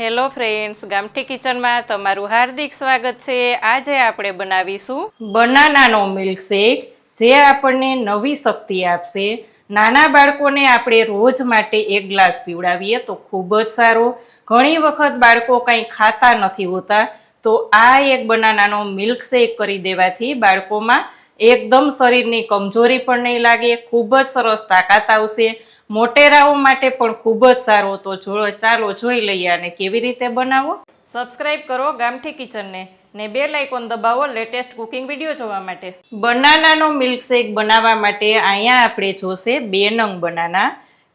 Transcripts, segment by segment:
Hello friends, ગામઠી કિચનમાં તમારું હાર્દિક સ્વાગત છે। આજે આપણે બનાવીશું બનાનાનો મિલ્કશેક, જે આપણને નવી શક્તિ આપશે। નાના બાળકોને આપણે રોજ માટે 1 ગ્લાસ પીવડાવીએ તો ખૂબ જ સારો। ઘણી વખત બાળકો કંઈ ખાતા નથી હોતા, તો આ એક બનાનાનો મિલ્કશેક કરી દેવાથી બાળકોમાં એકદમ શરીરની કમજોરી પણ નહીં લાગે, ખૂબ જ સરસ તાકાત આવશે। મોટેરાઓ માટે પણ ખૂબ જ સારો। તો ચાલો જોઈ લઈએ આને કેવી રીતે બનાવો। સબસ્ક્રાઇબ કરો ગામઠી કિચનને ને બેલ આઇકોન દબાવો લેટેસ્ટ કુકિંગ વિડીયો જોવા માટે। બનાનાનો મિલ્કશેક બનાવવા માટે અહીંયા આપણે જોશે 2 નંગ બનાના,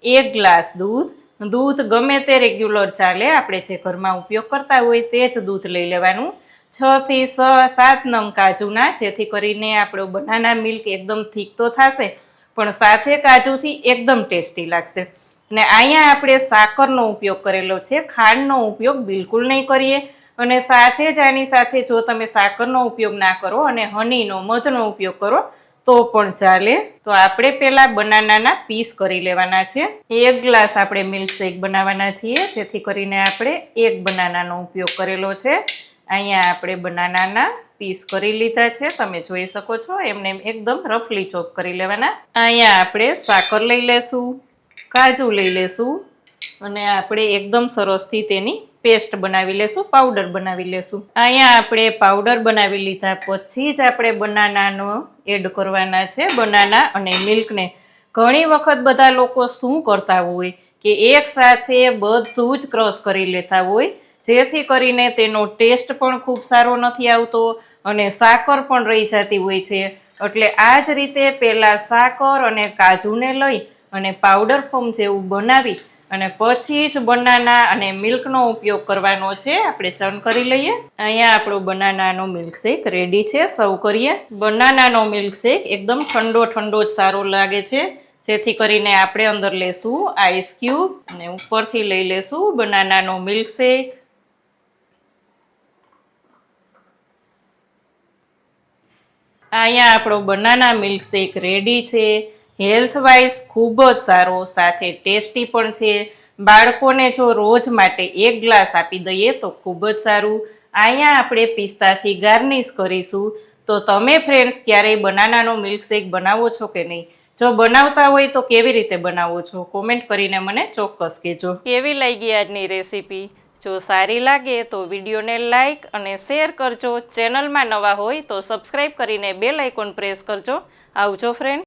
1 ગ્લાસ દૂધ ગમે તે રેગ્યુલર ચાલે, આપણે જે ઘરમાં ઉપયોગ કરતા હોય તે જ દૂધ લઈ લેવાનું। 6 થી 7 નંગ કાજુના, જેથી કરીને આપણો બનાના મિલ્ક એકદમ થીક તો થશે પણ સાથે કાજુથી એકદમ ટેસ્ટી લાગશે। ને અહીંયા આપણે સાકરનો ઉપયોગ કરેલો છે, ખાંડનો ઉપયોગ બિલકુલ નહીં કરીએ। અને સાથે જ આની સાથે જો તમે સાકરનો ઉપયોગ ના કરો અને હનીનો, મધનો ઉપયોગ કરો તો પણ ચાલે। તો આપણે પહેલા બનાનાના પીસ કરી લેવાના છે। 1 ગ્લાસ આપણે મિલ્કશેક બનાવવાના છીએ, જેથી કરીને આપણે 1 બનાનાનો ઉપયોગ કરેલો છે। અહીંયા આપણે બનાનાના પીસ કરી લીધા છે, તમે જોઈ શકો છો। એમને એકદમ રફલી ચોપ કરી લેવાના। અહીંયા આપણે સાકર લઈ લેશું, કાજુ લઈ લેશું અને આપણે એકદમ સરસથી તેની પેસ્ટ બનાવી લેશું, પાવડર બનાવી લેશું। અહીંયા આપણે પાવડર બનાવી લીધા પછી જ આપણે બનાનાનો એડ કરવાના છે, બનાના અને મિલ્કને। ઘણી વખત બધા લોકો શું કરતા હોય કે એક સાથે બધું જ ક્રશ કરી લેતા હોય, જેથી કરીને તેનો ટેસ્ટ પણ ખૂબ સારો નથી આવતો અને સાકર પણ રહી જતી હોય છે। એટલે આ જ રીતે પહેલાં સાકર અને કાજુને લઈ અને પાવડર ફોર્મ જેવું બનાવી અને પછી જ બનાના અને મિલ્કનો ઉપયોગ કરવાનો છે। આપણે ચર્ન કરી લઈએ। અહીંયા આપણો બનાનાનો મિલ્કશેક રેડી છે, સર્વ કરીએ। બનાનાનો મિલ્કશેક એકદમ ઠંડો જ સારો લાગે છે, જેથી કરીને આપણે અંદર લેશું આઈસ ક્યુબ અને ઉપરથી લઈ લેશું બનાનાનો મિલ્કશેક। અહીંયા આપણો બનાના મિલ્કશેક રેડી છે। હેલ્થ વાઇઝ ખૂબ જ સારો, સાથે ટેસ્ટી પણ છે। બાળકોને જો રોજ માટે 1 ગ્લાસ આપી દઈએ તો ખૂબ જ સારું। અહીંયા આપણે પિસ્તાથી ગાર્નિશ કરીશું। તો તમે ફ્રેન્ડ્સ ક્યારેય બનાનાનો મિલ્કશેક બનાવો છો કે નહીં? જો બનાવતા હોય તો કેવી રીતે બનાવો છો? કોમેન્ટ કરીને મને ચોક્કસ કહેજો। કેવી લાગી આજની રેસીપી? જો સારી લાગે તો વિડીયોને લાઇક અને શેર કરજો। ચેનલમાં નવા હોય તો સબસ્ક્રાઈબ કરીને બેલ આઇકોન પ્રેસ કરજો। આવજો ફ્રેન્ડ।